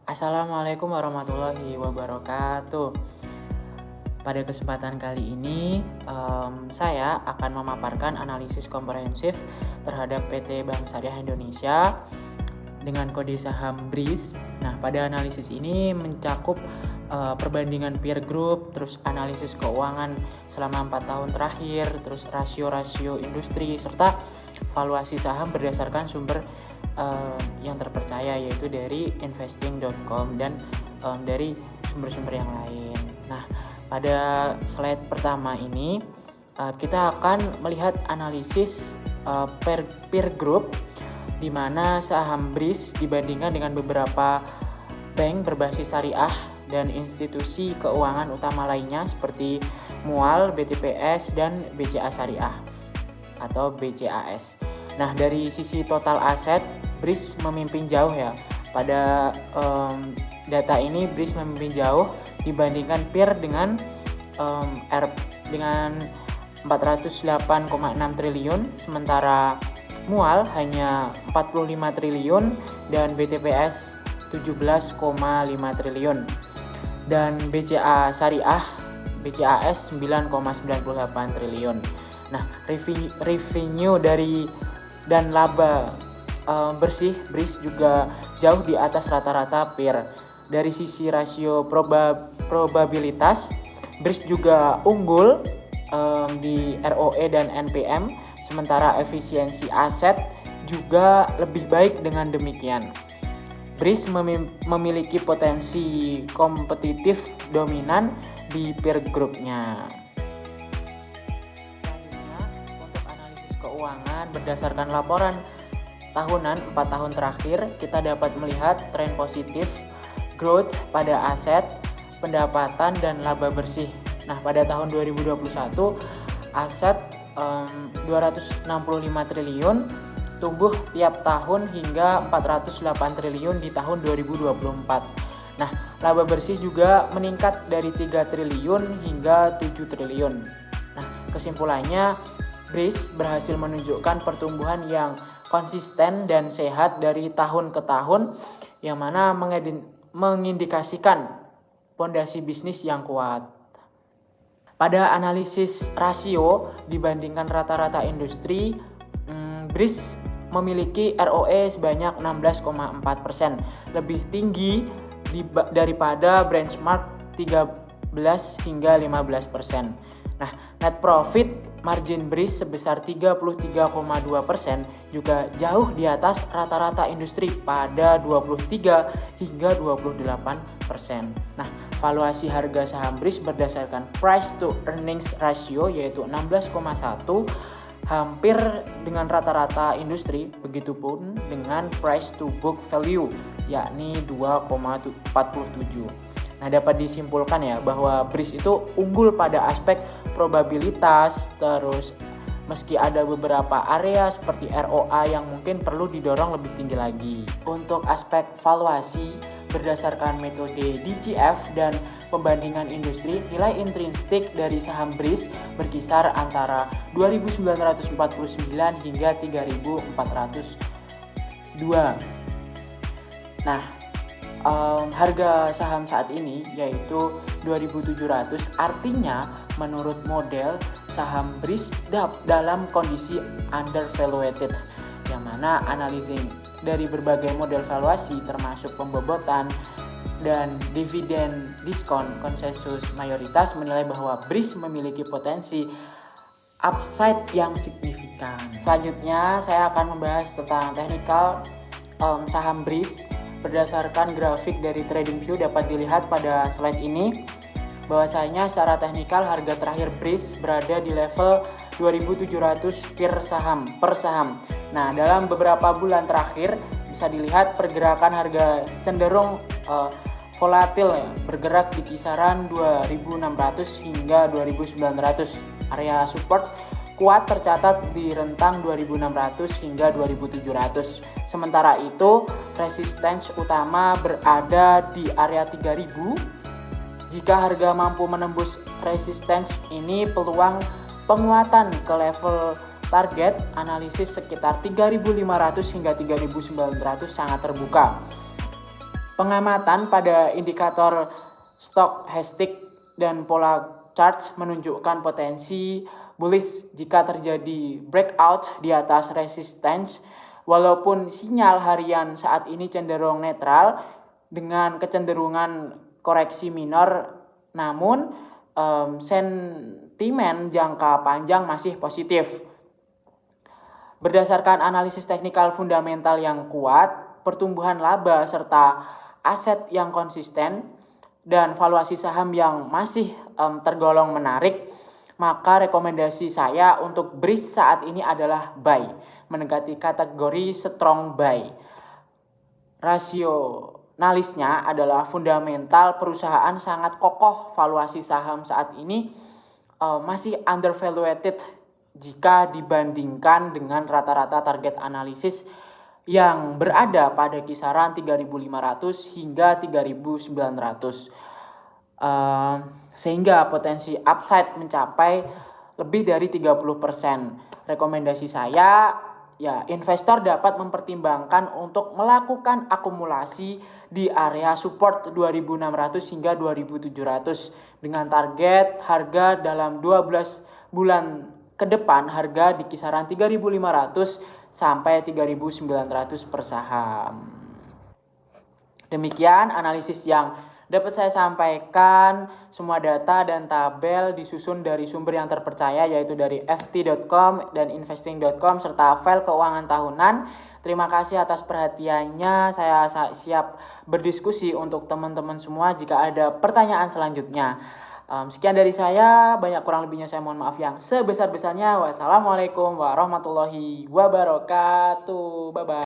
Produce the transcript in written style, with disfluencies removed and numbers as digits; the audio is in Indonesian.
Assalamualaikum warahmatullahi wabarakatuh. Pada kesempatan kali ini, saya akan memaparkan analisis komprehensif terhadap PT Bank Syariah Indonesia dengan kode saham BRIS. Nah, pada analisis ini mencakup perbandingan peer group, terus analisis keuangan selama 4 tahun terakhir, terus rasio-rasio industri, serta valuasi saham berdasarkan sumber yang terpercaya, yaitu dari investing.com dan dari sumber-sumber yang lain. Nah, pada slide pertama ini kita akan melihat analisis peer group di mana saham BRIS dibandingkan dengan beberapa bank berbasis syariah dan institusi keuangan utama lainnya seperti MUAL, BTPS, dan BCA Syariah atau BCAS. Nah, dari sisi total aset, BRIS memimpin jauh ya. Pada data ini BRIS memimpin jauh dibandingkan peer dengan 408,6 triliun, sementara MUAL hanya 45 triliun dan BTPS 17,5 triliun. Dan BCA Syariah, BCAS 9,98 triliun. Nah, revenue dari dan laba bersih BRIS juga jauh di atas rata-rata peer. Dari sisi rasio probabilitas, BRIS juga unggul di ROE dan NPM, sementara efisiensi aset juga lebih baik dengan demikian. BRIS memiliki potensi kompetitif dominan di peer group-nya. Keuangan berdasarkan laporan tahunan 4 tahun terakhir, kita dapat melihat tren positif growth pada aset, pendapatan, dan laba bersih. Nah, pada tahun 2021 aset 265 triliun tumbuh tiap tahun hingga 408 triliun di tahun 2024. Nah, laba bersih juga meningkat dari 3 triliun hingga 7 triliun. Nah, kesimpulannya BRIS berhasil menunjukkan pertumbuhan yang konsisten dan sehat dari tahun ke tahun, yang mana mengindikasikan fondasi bisnis yang kuat. Pada analisis rasio dibandingkan rata-rata industri, BRIS memiliki ROE sebanyak 16,4%, lebih tinggi daripada benchmark 13 hingga 15%. Nah, net profit margin BRIS sebesar 33,2% juga jauh di atas rata-rata industri pada 23 hingga 28%. Nah, valuasi harga saham BRIS berdasarkan price to earnings ratio yaitu 16,1, hampir dengan rata-rata industri, begitupun dengan price to book value yakni 2,47. Nah, dapat disimpulkan ya bahwa BRIS itu unggul pada aspek probabilitas, terus meski ada beberapa area seperti ROA yang mungkin perlu didorong lebih tinggi lagi. Untuk aspek valuasi berdasarkan metode DCF dan pembandingan industri, nilai intrinsik dari saham BRIS berkisar antara 2.949 hingga 3.402. Nah, harga saham saat ini yaitu 2.700, artinya menurut model saham BRIS dalam kondisi undervaluated, yang mana analising dari berbagai model valuasi termasuk pembobotan dan dividen diskon konsensus mayoritas menilai bahwa BRIS memiliki potensi upside yang signifikan. Selanjutnya saya akan membahas tentang teknikal saham BRIS. Berdasarkan grafik dari TradingView dapat dilihat pada slide ini bahwasanya secara teknikal harga terakhir BRIS berada di level 2.700 per saham. Nah, dalam beberapa bulan terakhir bisa dilihat pergerakan harga cenderung volatil ya, bergerak di kisaran 2.600 hingga 2.900. Area support kuat tercatat di rentang 2.600 hingga 2.700. Sementara itu, resistance utama berada di area 3.000. Jika harga mampu menembus resistance ini, peluang penguatan ke level target analisis sekitar 3.500 hingga 3.900 sangat terbuka. Pengamatan pada indikator stochastic dan polar charts menunjukkan potensi bullish jika terjadi breakout di atas resistance, walaupun sinyal harian saat ini cenderung netral dengan kecenderungan koreksi minor, namun sentimen jangka panjang masih positif. Berdasarkan analisis teknikal fundamental yang kuat, pertumbuhan laba serta aset yang konsisten, dan valuasi saham yang masih tergolong menarik, maka rekomendasi saya untuk BRIS saat ini adalah buy, mendekati kategori strong buy. Rasionalisnya adalah fundamental perusahaan sangat kokoh, valuasi saham saat ini masih undervaluated jika dibandingkan dengan rata-rata target analisis yang berada pada kisaran 3.500 hingga 3.900. Sehingga potensi upside mencapai lebih dari 30%. Rekomendasi saya, ya, investor dapat mempertimbangkan untuk melakukan akumulasi di area support 2.600 hingga 2.700 dengan target harga dalam 12 bulan ke depan harga di kisaran 3.500 sampai 3.900 per saham. Demikian analisis yang dapat saya sampaikan. Semua data dan tabel disusun dari sumber yang terpercaya, yaitu dari ft.com dan investing.com serta file keuangan tahunan. Terima kasih atas perhatiannya. Saya siap berdiskusi untuk teman-teman semua jika ada pertanyaan selanjutnya. Sekian dari saya, banyak kurang lebihnya saya mohon maaf yang sebesar-besarnya. Wassalamualaikum warahmatullahi wabarakatuh. Bye-bye.